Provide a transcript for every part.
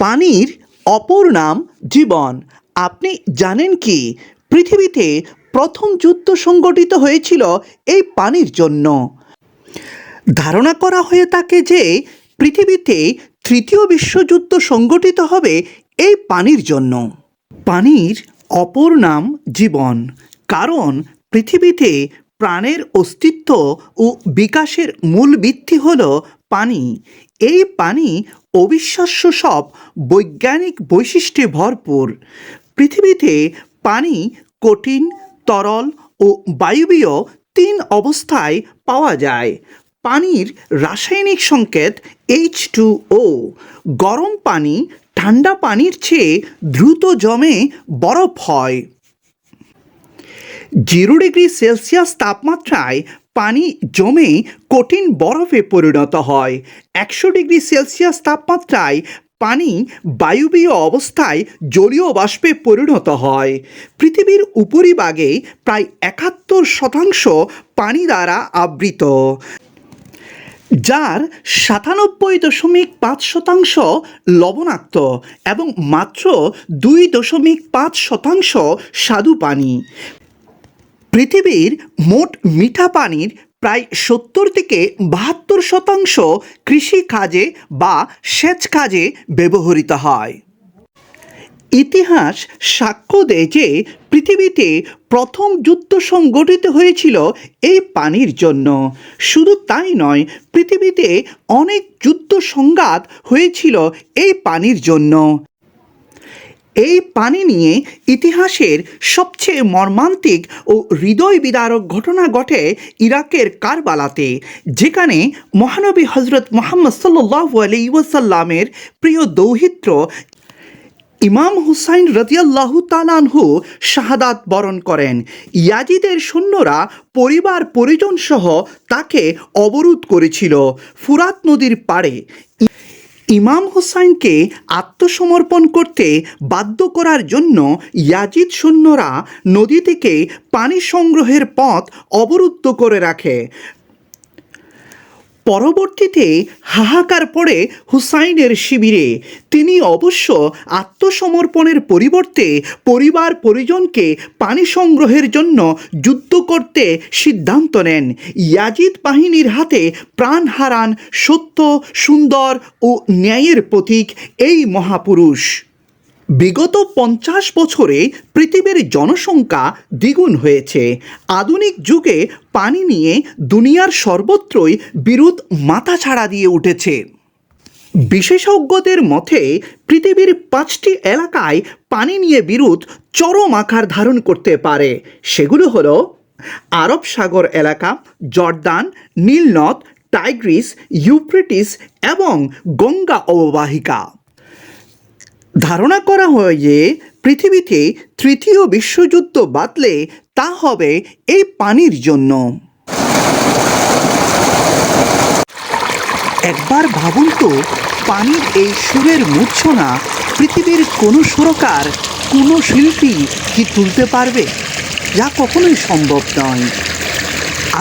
পানির অপর নাম জীবন। আপনি জানেন কি পৃথিবীতে প্রথম যুদ্ধ সংগঠিত হয়েছিল এই পানির জন্য? ধারণা করা হয়ে থাকে যে পৃথিবীতে তৃতীয় বিশ্বযুদ্ধ সংগঠিত হবে এই পানির জন্য। পানির অপর নাম জীবন, কারণ পৃথিবীতে প্রাণের অস্তিত্ব ও বিকাশের মূল ভিত্তি হল পানি। এই পানি অবিশ্বাস্য সব বৈজ্ঞানিক বৈশিষ্ট্যে ভরপুর। পৃথিবীতে পানি কঠিন, তরল ও বায়বীয় তিন অবস্থায় পাওয়া যায়। পানির রাসায়নিক সংকেত H2O। গরম পানি ঠান্ডা পানির চেয়ে দ্রুত জমে বরফ হয়। 0°C তাপমাত্রায় পানি জমে কঠিন বরফে পরিণত হয়। 100°C তাপমাত্রায় পানি বায়বীয় অবস্থায় জলীয় বাষ্পে পরিণত হয়। পৃথিবীর উপরিভাগে প্রায় 71% পানি দ্বারা আবৃত, যার 97.5% লবণাক্ত এবং মাত্র 2.5% স্বাদু পানি। পৃথিবীর মোট মিঠা পানির প্রায় 70-72% কৃষিকাজে বা সেচ কাজে ব্যবহৃত হয়। ইতিহাস সাক্ষ্য দেয় যে পৃথিবীতে প্রথম যুদ্ধ সংগঠিত হয়েছিল এই পানির জন্য। শুধু তাই নয়, পৃথিবীতে অনেক যুদ্ধ সংঘাত হয়েছিল এই পানির জন্য। এই পানি নিয়ে ইতিহাসের সবচেয়ে মর্মান্তিক ও হৃদয় বিদারক ঘটনা ঘটে ইরাকের কারবালাতে, যেখানে মহানবী হজরত মুহাম্মদ সাল্লাল্লাহু আলাইহি ওয়াসাল্লামের প্রিয় দৌহিত্র ইমাম হুসাইন রাদিয়াল্লাহু তাআলা আনহু শাহাদাত বরণ করেন। ইয়াজিদের সৈন্যরা পরিবার পরিজন সহ তাকে অবরোধ করেছিল ফুরাত নদীর পাড়ে। ইমাম হুসাইনকে আত্মসমর্পণ করতে বাধ্য করার জন্য ইয়াজিদ সৈন্যরা নদী থেকে পানি সংগ্রহের পথ অবরুদ্ধ করে রাখে। পরবর্তীতে হাহাকার পড়ে হুসাইনের শিবিরে। তিনি অবশ্য আত্মসমর্পণের পরিবর্তে পরিবার পরিজনকে পানি সংগ্রহের জন্য যুদ্ধ করতে সিদ্ধান্ত নেন। ইয়াজিদ বাহিনীর হাতে প্রাণ হারান সত্য, সুন্দর ও ন্যায়ের প্রতীক এই মহাপুরুষ। বিগত 50 বছরে পৃথিবীর জনসংখ্যা দ্বিগুণ হয়েছে। আধুনিক যুগে পানি নিয়ে দুনিয়ার সর্বত্রই বিরোধ মাথাচাড়া দিয়ে উঠেছে। বিশেষজ্ঞদের মতে পৃথিবীর 5টি এলাকায় পানি নিয়ে বিরোধ চরম আকার ধারণ করতে পারে। সেগুলো হলো আরব সাগর এলাকা, জর্দান, নীল নদ, টাইগ্রিস, ইউফ্রেটিস এবং গঙ্গা অববাহিকা। ধারণা করা হয় যে পৃথিবীতে তৃতীয় বিশ্বযুদ্ধ বাঁধলে তা হবে এই পানির জন্য। একবার ভাবুন তো, পানির এই সুরের মূর্ছনা পৃথিবীর কোনো সুরকার, কোনো শিল্পী কি তুলতে পারবে? যা কখনোই সম্ভব নয়।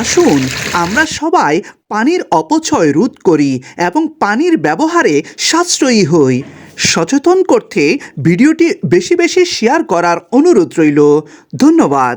আসুন আমরা সবাই পানির অপচয় রোধ করি এবং পানির ব্যবহারে সাশ্রয়ী হই। সচেতন করতে ভিডিওটি বেশি বেশি শেয়ার করার অনুরোধ রইল। ধন্যবাদ।